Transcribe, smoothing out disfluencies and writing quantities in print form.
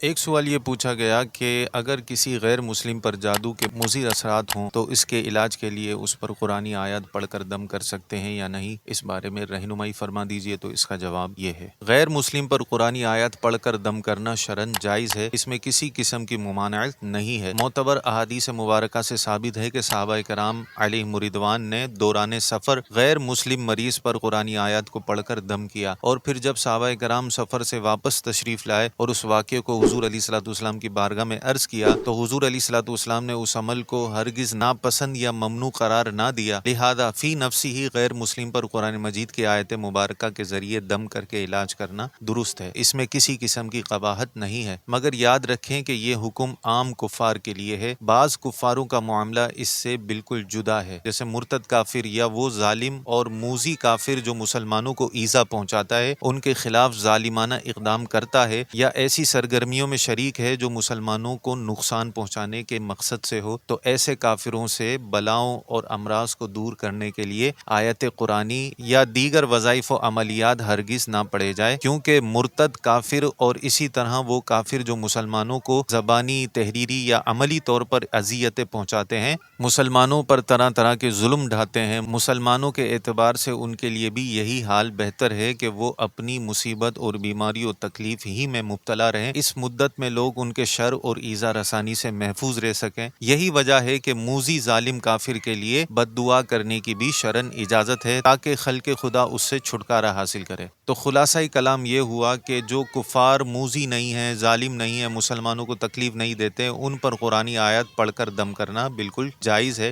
ایک سوال یہ پوچھا گیا کہ اگر کسی غیر مسلم پر جادو کے مضر اثرات ہوں تو اس کے علاج کے لیے اس پر قرآنی آیات پڑھ کر دم کر سکتے ہیں یا نہیں، اس بارے میں رہنمائی فرما دیجیے۔ تو اس کا جواب یہ ہے، غیر مسلم پر قرآنی آیات پڑھ کر دم کرنا شرعاً جائز ہے، اس میں کسی قسم کی ممانعت نہیں ہے۔ معتبر احادیث مبارکہ سے ثابت ہے کہ صحابہ کرام علیہم الرضوان نے دوران سفر غیر مسلم مریض پر قرآنی آیات کو پڑھ کر دم کیا، اور پھر جب صحابہ کرام سفر سے واپس تشریف لائے اور اس واقعے کو حضور علیہ الصلوۃ والسلام کی بارگاہ میں عرض کیا تو حضور علیہ الصلوۃ والسلام نے اس عمل کو ہرگز ناپسند یا ممنوع قرار نہ دیا، لہذا فی نفسی ہی غیر مسلم پر قرآن مجید کی آیت مبارکہ کے ذریعے دم کر کے علاج کرنا درست ہے، اس میں کسی قسم کی قباحت نہیں ہے۔ مگر یاد رکھیں کہ یہ حکم عام کفار کے لیے ہے، بعض کفاروں کا معاملہ اس سے بالکل جدا ہے، جیسے مرتد کافر یا وہ ظالم اور موذی کافر جو مسلمانوں کو ایذا پہنچاتا ہے، ان کے خلاف ظالمانہ اقدام کرتا ہے یا ایسی سرگرمیوں میں شریک ہے جو مسلمانوں کو نقصان پہنچانے کے مقصد سے ہو، تو ایسے کافروں سے بلاؤں اور امراض کو دور کرنے کے لیے آیت قرآنی یا دیگر وظائف و عملیات ہرگز نہ پڑھے جائے، کیونکہ مرتد کافر اور اسی طرح وہ کافر جو مسلمانوں کو زبانی، تحریری یا عملی طور پر اذیتیں پہنچاتے ہیں، مسلمانوں پر طرح طرح کے ظلم ڈھاتے ہیں، مسلمانوں کے اعتبار سے ان کے لیے بھی یہی حال بہتر ہے کہ وہ اپنی مصیبت اور بیماری اور تکلیف ہی میں مبتلا رہیں، اس مدت میں لوگ ان کے شر اور ایذا رسانی سے محفوظ رہ سکیں۔ یہی وجہ ہے کہ موذی ظالم کافر کے لیے بد دعا کرنے کی بھی شرعاً اجازت ہے تاکہ خلق خدا اس سے چھٹکارا حاصل کرے۔ تو خلاصہ کلام یہ ہوا کہ جو کفار موذی نہیں ہیں، ظالم نہیں ہیں، مسلمانوں کو تکلیف نہیں دیتے، ان پر قرآنی آیات پڑھ کر دم کرنا بالکل جائز ہے،